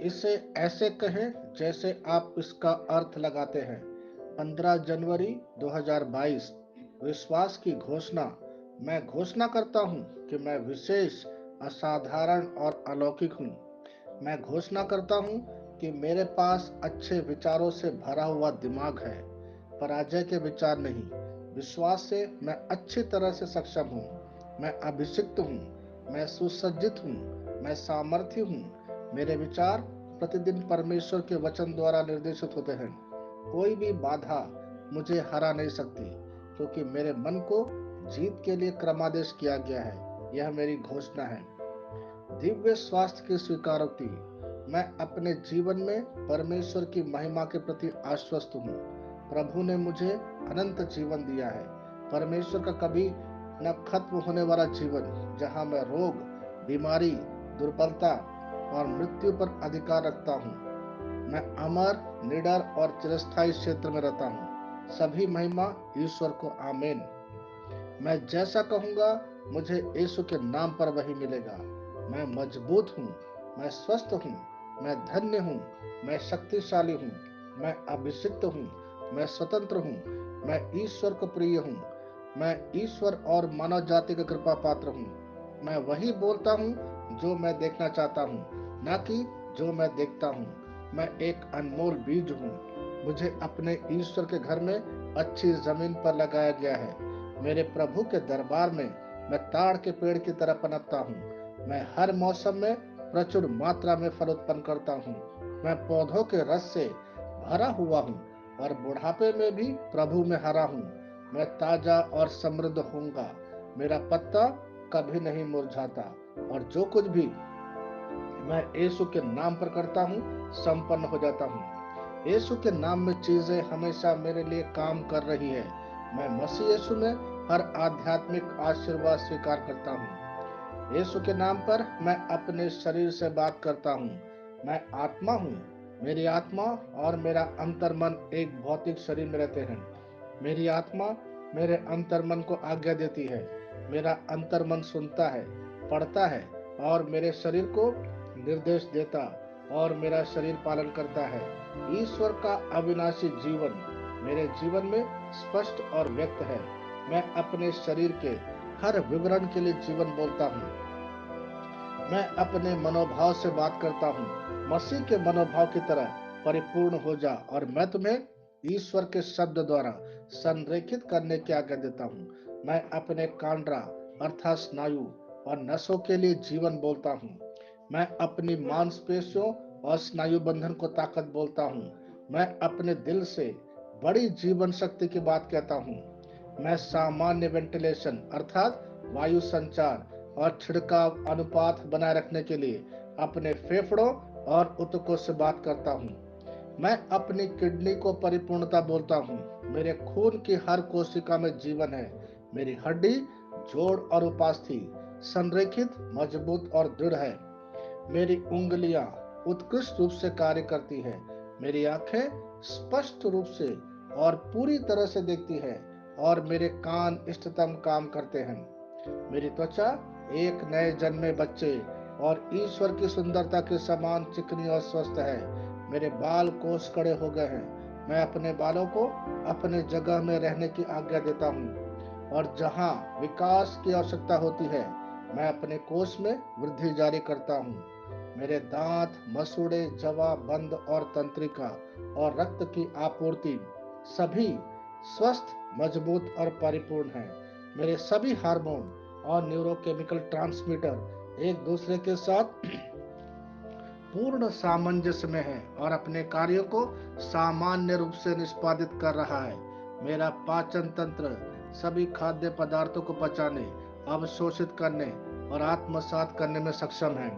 इसे ऐसे कहें जैसे आप इसका अर्थ लगाते हैं। 15 जनवरी 2022। विश्वास की घोषणा। मैं घोषणा करता हूँ कि मैं विशेष, असाधारण और अलौकिक हूँ। मैं घोषणा करता हूँ कि मेरे पास अच्छे विचारों से भरा हुआ दिमाग है, पराजय के विचार नहीं। विश्वास से मैं अच्छी तरह से सक्षम हूँ। मैं अभिषिक्त हूँ, मैं सुसज्जित हूँ, मैं सामर्थ्य हूँ। मेरे विचार प्रतिदिन परमेश्वर के वचन द्वारा निर्देशित होते हैं। कोई भी बाधा मुझे हरा नहीं सकती, क्योंकि मेरे मन को जीत के लिए क्रमादेश किया गया है। यह मेरी घोषणा है। दिव्य स्वास्थ्य की स्वीकारोक्ति। मैं अपने जीवन में परमेश्वर की महिमा के प्रति आश्वस्त हूँ। प्रभु ने मुझे अनंत जीवन दिया है। परमेश्वर का कभी न खत्म होने वाला जीवन, जहाँ मैं रोग, बीमारी, दुर्बलता और मृत्यु पर अधिकार रखता हूँ। मैं अमर, निडर और चिरस्थायी क्षेत्र में रहता हूँ। सभी महिमा ईश्वर को। आमीन। मैं जैसा कहूंगा, मुझे यीशु के नाम पर वही मिलेगा। मैं मजबूत हूँ, मैं स्वस्थ हूँ, मैं धन्य हूँ, मैं शक्तिशाली हूँ, मैं अभिषिक्त हूँ, मैं स्वतंत्र हूँ, मैं ईश्वर को प्रिय हूँ, मैं ईश्वर और मानव जाति का कृपा पात्र हूँ। मैं वही बोलता हूँ जो मैं देखना चाहता हूँ, ना कि जो मैं देखता हूँ। मैं एक अनमोल बीज हूँ। मुझे अपने ईश्वर के घर में अच्छी जमीन पर लगाया गया है। मेरे प्रभु के दरबार में मैं ताड़ के पेड़ की तरह पनपता हूँ। मैं हर मौसम में प्रचुर मात्रा में फल उत्पन्न करता हूँ। मैं पौधों के रस से भरा हुआ हूँ और बुढ़ापे में भी प्रभु में हरा हूँ। मैं ताजा और समृद्ध होऊंगा। मेरा पत्ता कभी नहीं मुरझाता, और जो कुछ भी मैं यीशु के नाम पर करता हूँ, संपन्न हो जाता हूँ। यीशु के नाम में चीजें हमेशा मेरे लिए काम कर रही है। मैं मसीह यीशु में हर आध्यात्मिक आशीर्वाद स्वीकार करता हूँ। यीशु के नाम पर मैं अपने शरीर से बात करता हूँ। मैं आत्मा हूँ। मेरी आत्मा और मेरा अंतर्मन एक भौतिक शरीर में रहते हैं। मेरी आत्मा मेरे अंतर्मन को आज्ञा देती है। मेरा अंतर्मन सुनता है, पढ़ता है और मेरे शरीर को निर्देश देता, और मेरा शरीर पालन करता है। ईश्वर का अविनाशी जीवन मेरे जीवन में स्पष्ट और व्यक्त है। मैं अपने शरीर के हर विवरण के लिए जीवन बोलता हूँ। मैं अपने मनोभाव से बात करता हूँ। मसीह के मनोभाव की तरह परिपूर्ण हो जा, और मैं तुम्हें ईश्वर के शब्द द्वारा संरेखित करने की आज्ञा देता हूँ। मैं अपने कांड्रा अर्थात स्नायु और नसों के लिए जीवन बोलता हूँ। मैं अपनी मांसपेशियों और स्नायु बंधन को ताकत बोलता हूँ। मैं अपने दिल से बड़ी जीवन शक्ति की बात कहता हूँ। मैं सामान्य वेंटिलेशन अर्थात वायु संचार और छिड़काव अनुपात बनाए रखने के लिए अपने फेफड़ों और ऊतकों से बात करता हूँ। मैं अपनी किडनी को परिपूर्णता बोलता हूँ। मेरे खून की हर कोशिका में जीवन है। मेरी हड्डी, जोड़ और उपास्थि संरेखित, मजबूत और दृढ़ है। मेरी उंगलियां उत्कृष्ट रूप से कार्य करती है। मेरी आंखें स्पष्ट रूप से और पूरी तरह से देखती है, और मेरे कान इष्टतम काम करते हैं। मेरी त्वचा एक नए जन्मे बच्चे और ईश्वर की सुंदरता के समान चिकनी और स्वस्थ है। मेरे बाल कोस कड़े हो गए हैं। मैं अपने बालों को अपने जगह में रहने की आज्ञा देता हूँ, और जहाँ विकास की आवश्यकता होती है, मैं अपने कोष में वृद्धि जारी करता हूँ। मेरे दांत, मसूड़े, जवा, बंद और तंत्रिका और रक्त की आपूर्ति सभी स्वस्थ, मजबूत और परिपूर्ण हैं। मेरे सभी हार्मोन और न्यूरोकेमिकल ट्रांसमीटर एक दूसरे के साथ पूर्ण सामंजस्य में है और अपने कार्यों को सामान्य रूप से निष्पादित कर रहा है। मेरा पाचन तंत्र सभी खाद्य पदार्थों को पचाने, अवशोषित करने और आत्मसात करने में सक्षम है,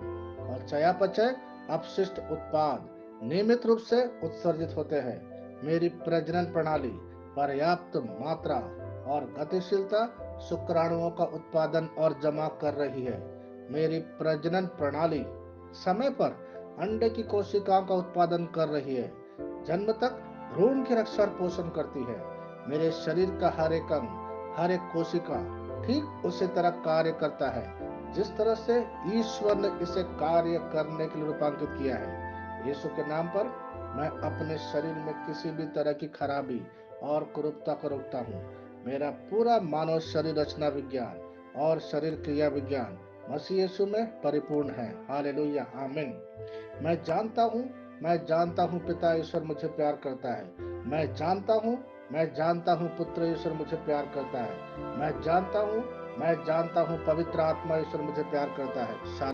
और चयापचय अपशिष्ट उत्पाद नियमित रूप से उत्सर्जित होते हैं। मेरी प्रजनन प्रणाली पर्याप्त मात्रा और गतिशीलता शुक्राणुओं का उत्पादन और जमा कर रही है। मेरी प्रजनन प्रणाली समय पर अंडे की कोशिकाओं का उत्पादन कर रही है, जन्म तक भ्रूण की रक्षा और पोषण करती है। मेरे शरीर का हर एक अंग, हर एक कोशिका ठीक उसी तरह कार्य करता है। जिस तरह से ईश्वर ने इसे कार्य करने के लिए रूपांकित किया है। यीशु के नाम पर मैं अपने शरीर में किसी भी तरह की खराबी और कुरूपता को रोकता हूँ। मेरा पूरा मानव शरीर रचना विज्ञान और शरीर क्रिया विज्ञान मसीह यीशु में परिपूर्ण है। हालेलुया, आमीन। मैं जानता हूँ पिता ईश्वर मुझे प्यार करता है। मैं जानता हूँ पुत्र ईश्वर मुझे प्यार करता है। मैं जानता हूँ पवित्र आत्मा ईश्वर मुझे प्यार करता है।